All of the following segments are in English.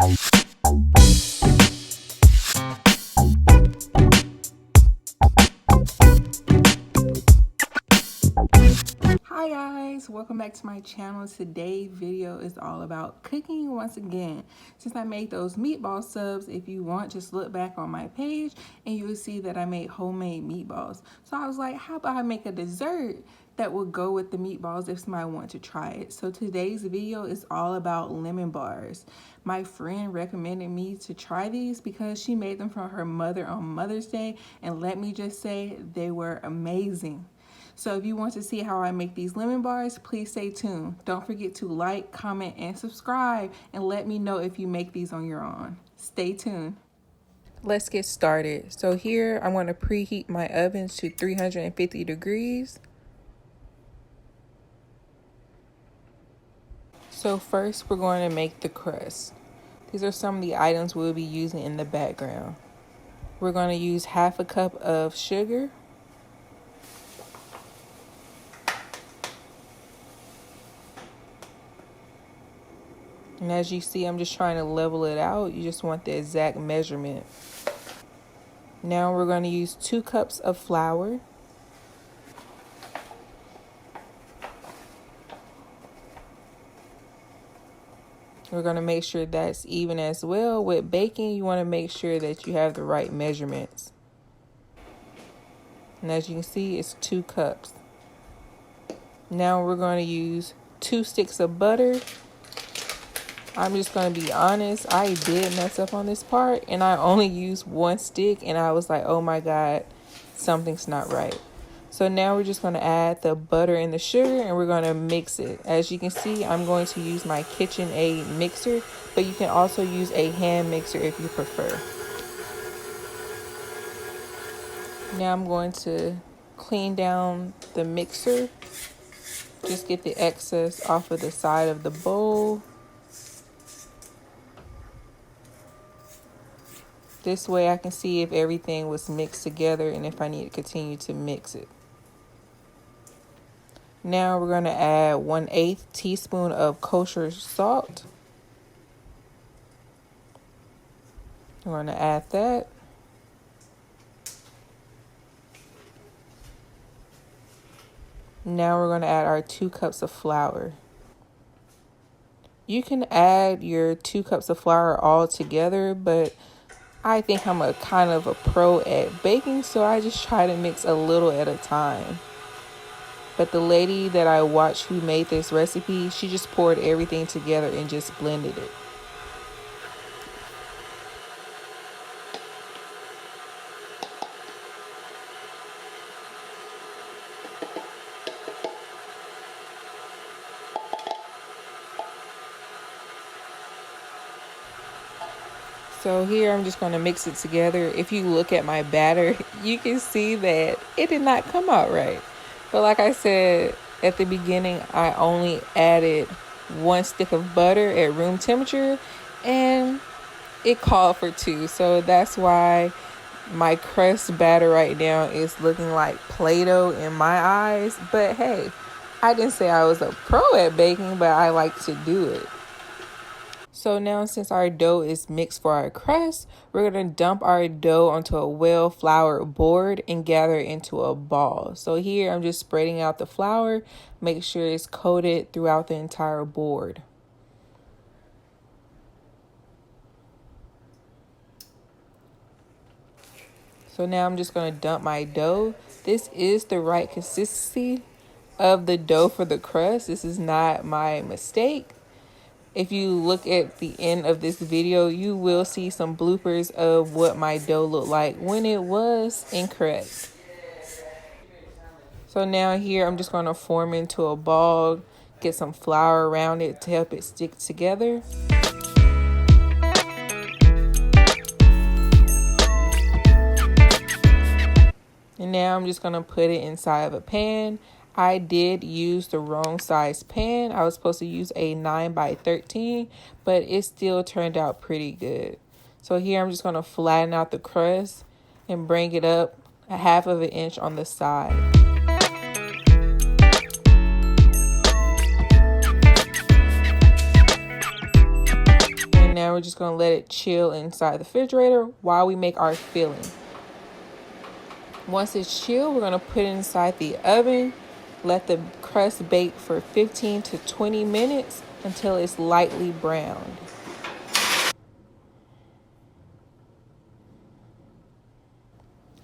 Hi guys, welcome back to my channel. Today's video is all about cooking once again. Since I made those meatball subs, if you want, just look back on my page and you will see that I made homemade meatballs. So I was like, how about I make a dessert that will go with the meatballs if somebody wants to try it. So today's video is all about lemon bars. My friend recommended me to try these because she made them for her mother on Mother's Day, and let me just say, they were amazing. So if you want to see how I make these lemon bars, please stay tuned. Don't forget to like, comment, and subscribe, and let me know if you make these on your own. Stay tuned. Let's get started. So here I'm going to preheat my oven to 350 degrees. So first we're going to make the crust. These are some of the items we'll be using in the background. We're going to use half a cup of sugar. And as you see, I'm just trying to level it out. You just want the exact measurement. Now we're going to use 2 cups of flour. We're going to make sure that's even as well. With baking, you want to make sure that you have the right measurements. And as you can see, it's 2 cups. Now we're going to use 2 sticks of butter. I'm just going to be honest, I did mess up on this part and I only used 1 stick and I was like, oh my God, something's not right. So now we're just going to add the butter and the sugar and we're going to mix it. As you can see, I'm going to use my KitchenAid mixer, but you can also use a hand mixer if you prefer. Now I'm going to clean down the mixer. Just get the excess off of the side of the bowl. This way I can see if everything was mixed together and if I need to continue to mix it. Now we're going to add 1/8 teaspoon of kosher salt. We're going to add that. Now we're going to add our 2 cups of flour. You can add your 2 cups of flour all together, but I think I'm a kind of a pro at baking, so I just try to mix a little at a time. But the lady that I watched who made this recipe, she just poured everything together and just blended it. So here I'm just going to mix it together. If you look at my batter, you can see that it did not come out right. But like I said at the beginning, I only added 1 stick of butter at room temperature and it called for 2. So that's why my crust batter right now is looking like Play-Doh in my eyes. But hey, I didn't say I was a pro at baking, but I like to do it. So now since our dough is mixed for our crust, we're going to dump our dough onto a well-floured board and gather it into a ball. So here I'm just spreading out the flour, make sure it's coated throughout the entire board. So now I'm just going to dump my dough. This is the right consistency of the dough for the crust. This is not my mistake. If you look at the end of this video, you will see some bloopers of what my dough looked like when it was incorrect. So now here I'm just going to form into a ball, get some flour around it to help it stick together. And now I'm just going to put it inside of a pan. I did use the wrong size pan. I was supposed to use a 9x13, but it still turned out pretty good. So here I'm just going to flatten out the crust and bring it up 1/2 inch on the side. now we're just going to let it chill inside the refrigerator while we make our filling. Once it's chilled, we're going to put it inside the oven. Let the crust bake for 15 to 20 minutes until it's lightly browned.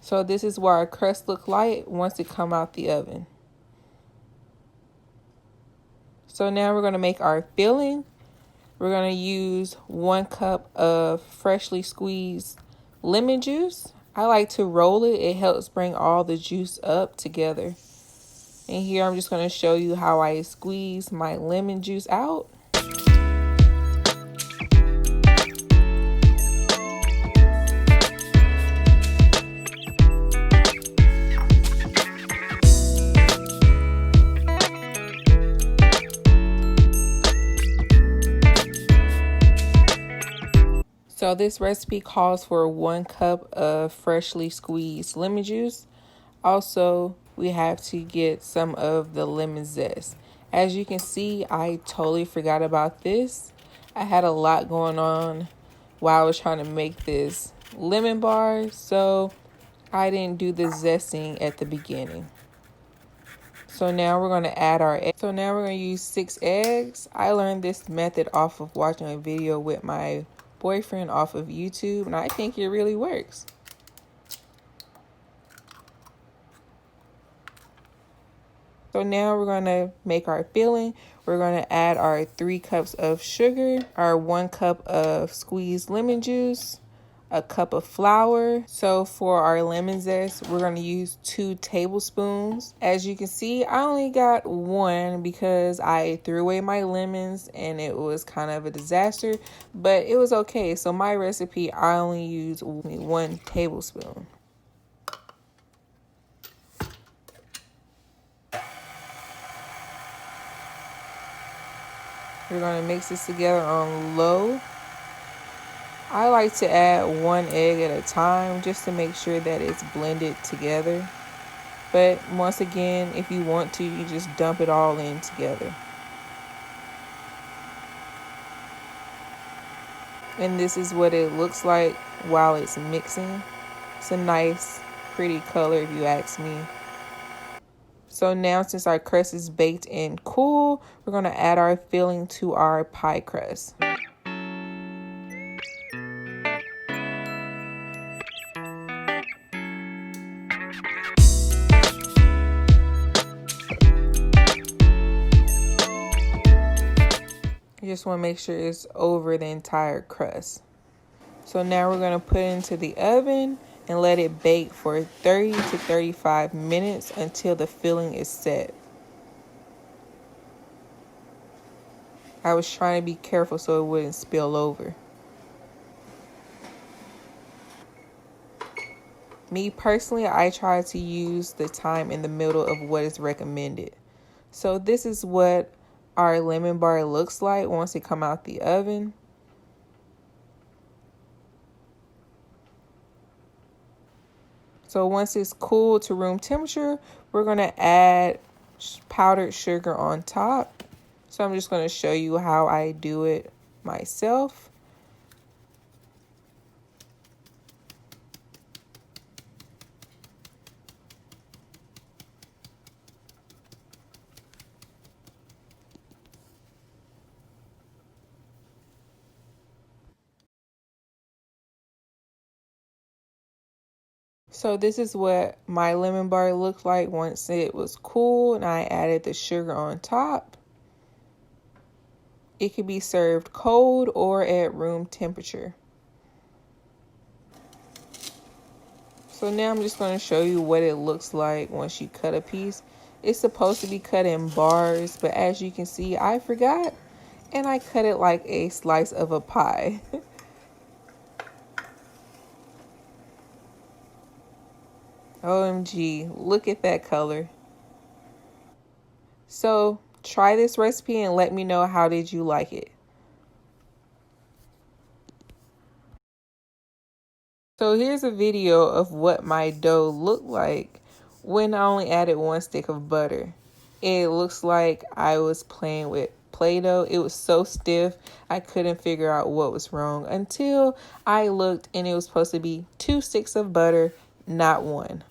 So this is what our crust look like once it come out the oven. So now we're going to make our filling. We're going to use 1 cup of freshly squeezed lemon juice. I like to roll it. It helps bring all the juice up together. And here I'm just going to show you how I squeeze my lemon juice out. So this recipe calls for 1 cup of freshly squeezed lemon juice. Also, we have to get some of the lemon zest. As you can see, I totally forgot about this. I had a lot going on while I was trying to make this lemon bar, so I didn't do the zesting at the beginning. So now we're going to add our eggs. So now we're going to use 6 eggs. I learned this method off of watching a video with my boyfriend off of YouTube, and I think it really works. So now we're going to make our filling. We're going to add our 3 cups of sugar, our 1 cup of squeezed lemon juice, a cup of flour. So for our lemon zest, we're going to use 2 tablespoons. As you can see, I only got 1 because I threw away my lemons and it was kind of a disaster, but it was okay. So my recipe, I only used 1 tablespoon. We're going to mix this together on low. I like to add 1 egg at a time just to make sure that it's blended together. But once again, if you want to, you just dump it all in together. And this is what it looks like while it's mixing. It's a nice, pretty color if you ask me. So now, since our crust is baked and cool, we're going to add our filling to our pie crust. You just want to make sure it's over the entire crust. So now we're going to put it into the oven and let it bake for 30 to 35 minutes until the filling is set. I was trying to be careful so it wouldn't spill over. Me personally, I try to use the time in the middle of what is recommended. So this is what our lemon bar looks like once it come out the oven. So once it's cooled to room temperature, we're going to add powdered sugar on top. So I'm just going to show you how I do it myself. So this is what my lemon bar looked like once it was cool and I added the sugar on top. It could be served cold or at room temperature. So now I'm just going to show you what it looks like once you cut a piece. It's supposed to be cut in bars, but as you can see, I forgot and I cut it like a slice of a pie. OMG, look at that color. So try this recipe and let me know how did you like it. So here's a video of what my dough looked like when I only added 1 stick of butter. It looks like I was playing with Play-Doh. It was so stiff, I couldn't figure out what was wrong until I looked and it was supposed to be 2 sticks of butter, not 1.